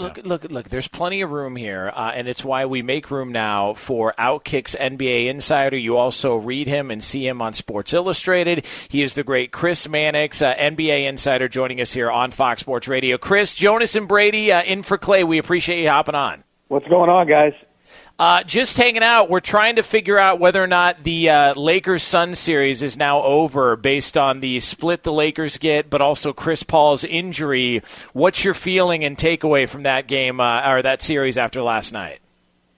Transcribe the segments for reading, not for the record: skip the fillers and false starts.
Look. There's plenty of room here, and it's why we make room now for Outkick's NBA insider. You also read him and see him on Sports Illustrated. He is the great Chris Mannix, NBA insider, joining us here on Fox Sports Radio. Chris, Jonas and Brady in for Clay. We appreciate you hopping on. What's going on, guys? Just hanging out. We're trying to figure out whether or not the Lakers-Suns series is now over based on the split the Lakers get, but also Chris Paul's injury. What's your feeling and takeaway from that game or that series after last night?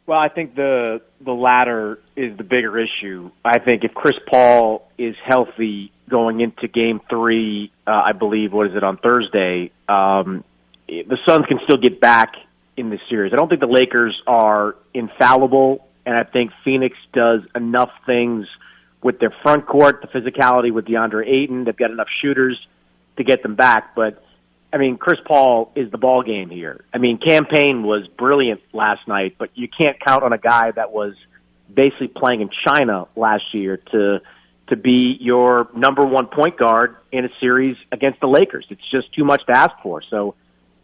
Well, I think the latter is the bigger issue. I think if Chris Paul is healthy going into Game 3, I believe, on Thursday, the Suns can still get back in this series. I don't think the Lakers are infallible, and I think Phoenix does enough things with their front court, the physicality with DeAndre Ayton. They've got enough shooters to get them back. But, I mean, Chris Paul is the ball game here. I mean, Cam Payne was brilliant last night, but you can't count on a guy that was basically playing in China last year to be your number one point guard in a series against the Lakers. It's just too much to ask for. So,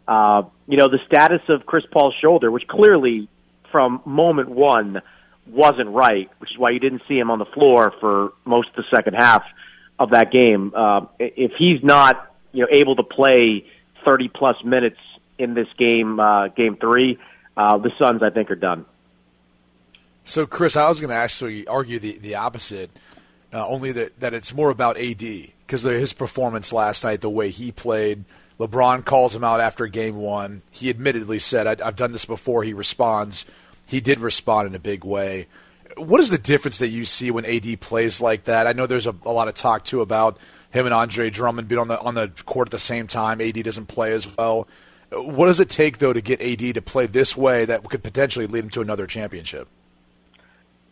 the status of Chris Paul's shoulder, which clearly from moment one wasn't right, which is why you didn't see him on the floor for most of the second half of that game. If he's not, able to play 30-plus minutes in this game, Game 3, the Suns, I think, are done. So, Chris, I was going to actually argue the opposite, only that it's more about AD, because his performance last night, the way he played. LeBron calls him out after Game 1. He admittedly said, I've done this before, he responds. He did respond in a big way. What is the difference that you see when AD plays like that? I know there's a lot of talk, too, about him and Andre Drummond being on the court at the same time. AD doesn't play as well. What does it take, though, to get AD to play this way that could potentially lead him to another championship?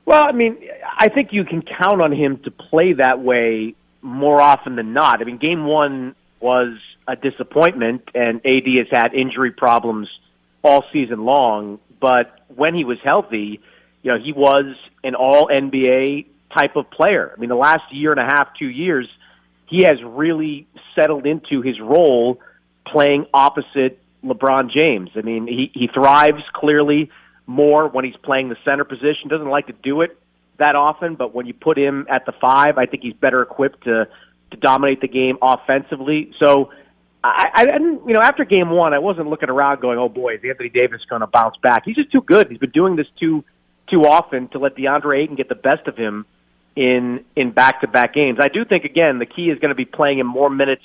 Well, I mean, I think you can count on him to play that way more often than not. I mean, Game 1 was a disappointment, and AD has had injury problems all season long. But when he was healthy, he was an all-NBA type of player. I mean, the last year and a half, 2 years, he has really settled into his role playing opposite LeBron James. I mean, he thrives clearly more when he's playing the center position. Doesn't like to do it that often, but when you put him at the 5, I think he's better equipped to dominate the game offensively. So I didn't, after Game 1, I wasn't looking around going, oh boy, is Anthony Davis going to bounce back? He's just too good. He's been doing this too often to let DeAndre Ayton get the best of him in back-to-back games. I do think, again, the key is going to be playing him more minutes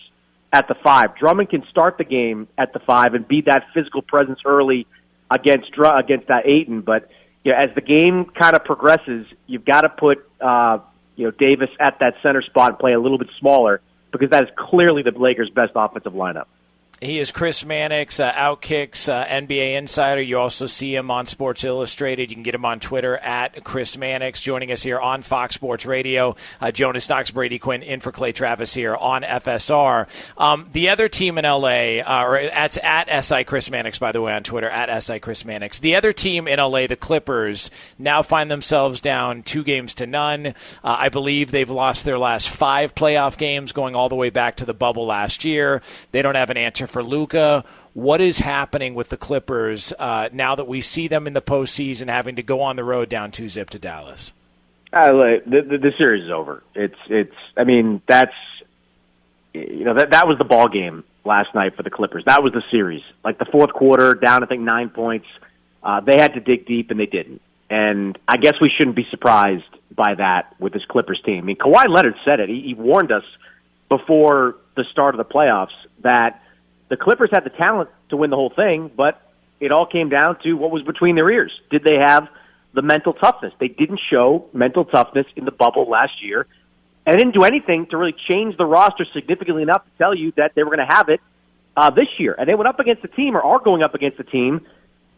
at the 5. Drummond can start the game at the 5 and be that physical presence early against that Ayton. But as the game kind of progresses, you've got to put Davis at that center spot and play a little bit smaller, because that is clearly the Lakers' best offensive lineup. He is Chris Mannix, Outkick's NBA insider. You also see him on Sports Illustrated. You can get him on Twitter at Chris Mannix. Joining us here on Fox Sports Radio, Jonas Knox Brady Quinn in for Clay Travis here on FSR. The other team in LA, or it's at SI Chris Mannix, by the way, on Twitter, at SI Chris Mannix. The other team in LA, the Clippers, now find themselves down 2-0. I believe they've lost their last 5 playoff games, going all the way back to the bubble last year. They don't have an answer for Luka. What is happening with the Clippers now that we see them in the postseason having to go on the road down 2-0 to Dallas? The series is over. I mean, that was the ball game last night for the Clippers. That was the series. Like the fourth quarter, down I think 9 points. They had to dig deep and they didn't. And I guess we shouldn't be surprised by that with this Clippers team. I mean, Kawhi Leonard said it. He warned us before the start of the playoffs that the Clippers had the talent to win the whole thing, but it all came down to what was between their ears. Did they have the mental toughness? They didn't show mental toughness in the bubble last year, and didn't do anything to really change the roster significantly enough to tell you that they were going to have it this year. And they went up against a team, or are going up against a team,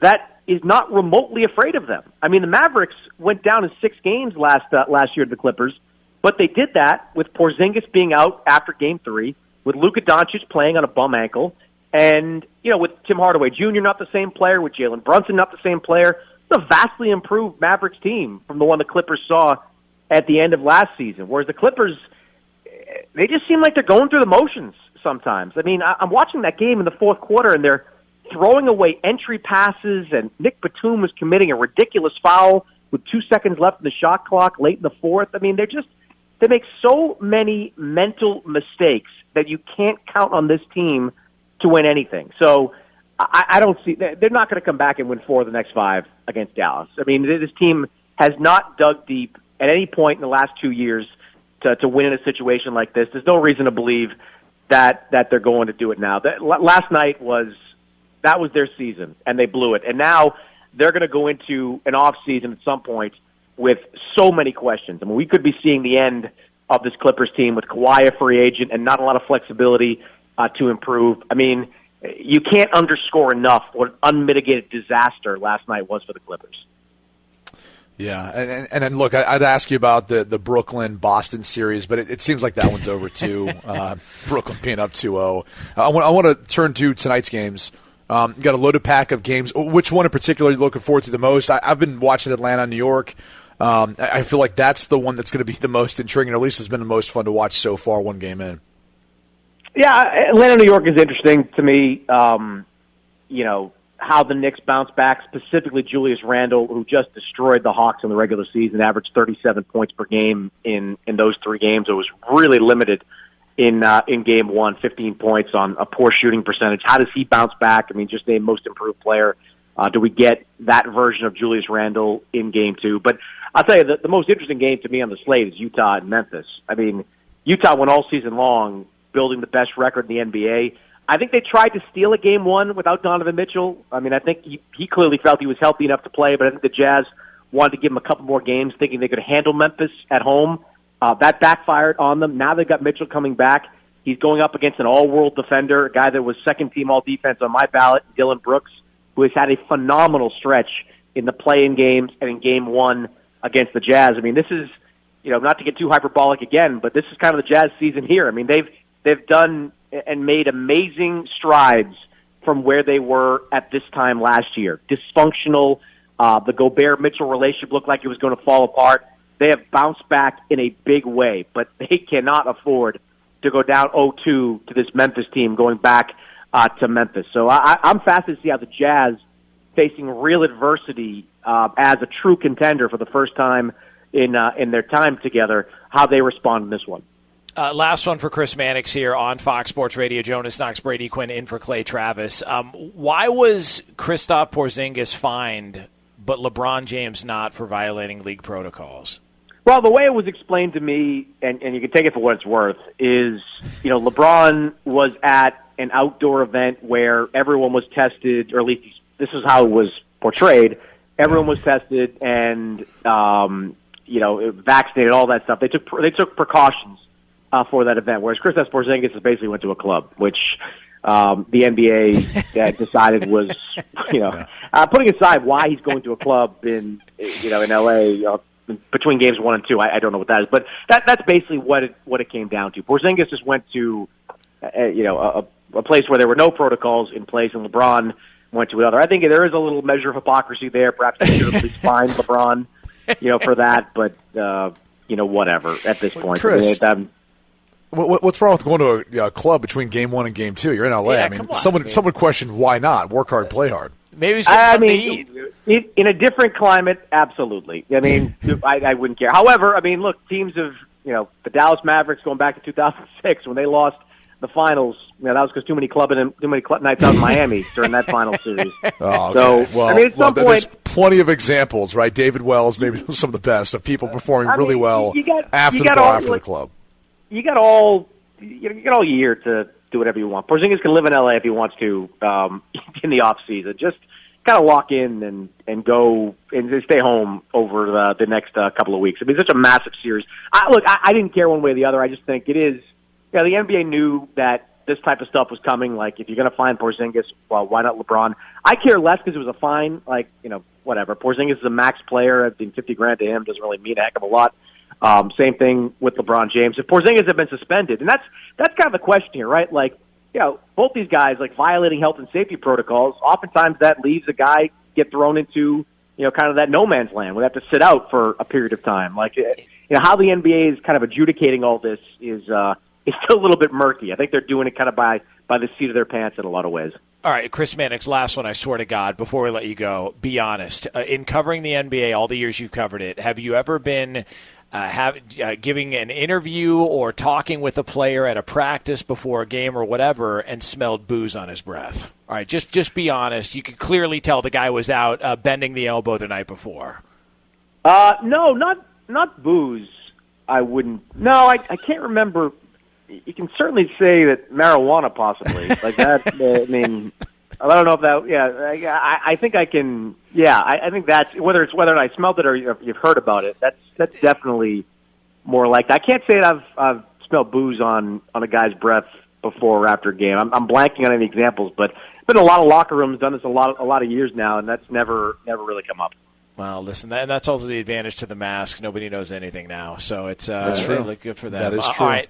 that is not remotely afraid of them. I mean, the Mavericks went down in 6 games last year to the Clippers, but they did that with Porzingis being out after Game 3, with Luka Doncic playing on a bum ankle, and, with Tim Hardaway Jr. not the same player, with Jalen Brunson not the same player. It's a vastly improved Mavericks team from the one the Clippers saw at the end of last season, whereas the Clippers, they just seem like they're going through the motions sometimes. I mean, I'm watching that game in the fourth quarter, and they're throwing away entry passes, and Nick Batum was committing a ridiculous foul with 2 seconds left in the shot clock late in the fourth. I mean, they make so many mental mistakes that you can't count on this team to win anything. So I don't see – they're not going to come back and win 4 of the next 5 against Dallas. I mean, this team has not dug deep at any point in the last 2 years to win in a situation like this. There's no reason to believe that they're going to do it now. Last night was their season, and they blew it. And now they're going to go into an off season at some point with so many questions. I mean, we could be seeing the end of this Clippers team with Kawhi a free agent and not a lot of flexibility to improve. I mean, you can't underscore enough what an unmitigated disaster last night was for the Clippers. Yeah, and then look, I'd ask you about the Brooklyn-Boston series, but it seems like that one's over too. Brooklyn being up 2-0. I want to turn to tonight's games. You got a loaded pack of games. Which one in particular are you looking forward to the most? I've been watching Atlanta, New York. I feel like that's the one that's going to be the most intriguing, or at least has been the most fun to watch so far, one game in. Yeah, Atlanta, New York is interesting to me. How the Knicks bounce back, specifically Julius Randle, who just destroyed the Hawks in the regular season, averaged 37 points per game in those 3 games. It was really limited in game 1, 15 points on a poor shooting percentage. How does he bounce back? I mean, just named most improved player. Do we get that version of Julius Randle in game 2? But I'll tell you, the most interesting game to me on the slate is Utah and Memphis. I mean, Utah went all season long building the best record in the NBA. I think they tried to steal a game 1 without Donovan Mitchell. I mean, I think he clearly felt he was healthy enough to play, but I think the Jazz wanted to give him a couple more games thinking they could handle Memphis at home. That backfired on them. Now they've got Mitchell coming back. He's going up against an all-world defender, a guy that was second-team all-defense on my ballot, Dylan Brooks, who has had a phenomenal stretch in the play-in games and in game 1 against the Jazz. I mean, this is, not to get too hyperbolic again, but this is kind of the Jazz season here. I mean, they've done and made amazing strides from where they were at this time last year. Dysfunctional. The Gobert-Mitchell relationship looked like it was going to fall apart. They have bounced back in a big way, but they cannot afford to go down 0-2 to this Memphis team going back to Memphis. So I'm fascinated to see how the Jazz, facing real adversity as a true contender for the first time in their time together, how they respond in this one. Last one for Chris Mannix here on Fox Sports Radio. Jonas Knox Brady Quinn in for Clay Travis. Why was Kristaps Porzingis fined, but LeBron James not, for violating league protocols? Well, the way it was explained to me, and you can take it for what it's worth, is LeBron was at an outdoor event where everyone was tested, or at least this is how it was portrayed. Everyone was tested and vaccinated, all that stuff. They took precautions for that event, whereas Kristaps Porzingis basically went to a club, which the NBA decided was, putting aside why he's going to a club in LA between games 1 and 2. I don't know what that is, but that's basically what it came down to. Porzingis just went to a place where there were no protocols in place, and LeBron went to another. I think there is a little measure of hypocrisy there. Perhaps they should have at least fined LeBron, for that, but whatever at this point. Chris, what's wrong with going to a club between game 1 and game 2? You're in LA. Yeah, I mean, someone questioned why not work hard, play hard. Maybe he's getting something to eat. In a different climate, absolutely. I mean, I wouldn't care. However, I mean, look, teams have, the Dallas Mavericks going back to 2006 when they lost the finals. That was because too many nights out in Miami during that final series. Oh, okay. So, I mean, at some point, there's plenty of examples, right? David Wells, maybe some of the best of people performing really well after the club. You got all year to do whatever you want. Porzingis can live in LA if he wants to in the off season. Just kind of lock in and go and stay home over the next couple of weeks. I mean, it's such a massive series. I didn't care one way or the other. I just think it is. The NBA knew that this type of stuff was coming. Like, if you're going to fine Porzingis, well, why not LeBron? I care less because it was a fine. Like, whatever. Porzingis is a max player. I think $50,000 to him doesn't really mean a heck of a lot. Same thing with LeBron James. If Porzingis had been suspended, and that's kind of the question here, right? Like, both these guys, like, violating health and safety protocols, oftentimes that leaves a guy get thrown into, kind of that no man's land. We have to sit out for a period of time. Like, how the NBA is kind of adjudicating all this is still a little bit murky. I think they're doing it kind of by the seat of their pants in a lot of ways. All right, Chris Mannix, last one, I swear to God, before we let you go, be honest. In covering the NBA, all the years you've covered it, have you ever been giving an interview or talking with a player at a practice before a game or whatever and smelled booze on his breath? All right, just be honest. You could clearly tell the guy was out bending the elbow the night before. No, not booze. I wouldn't. No, I can't remember. You can certainly say that marijuana, possibly, like that. I mean, I don't know if that. Yeah, I think I can. Yeah, I think that's whether I smelled it or you've heard about it. That's definitely more like that. I can't say that I've smelled booze on a guy's breath before or after a game. I'm blanking on any examples, but it's been a lot of locker rooms done this a lot of years now, and that's never really come up. Well, listen, that's also the advantage to the mask. Nobody knows anything now, so it's that's true. really good for them. That is true. All right.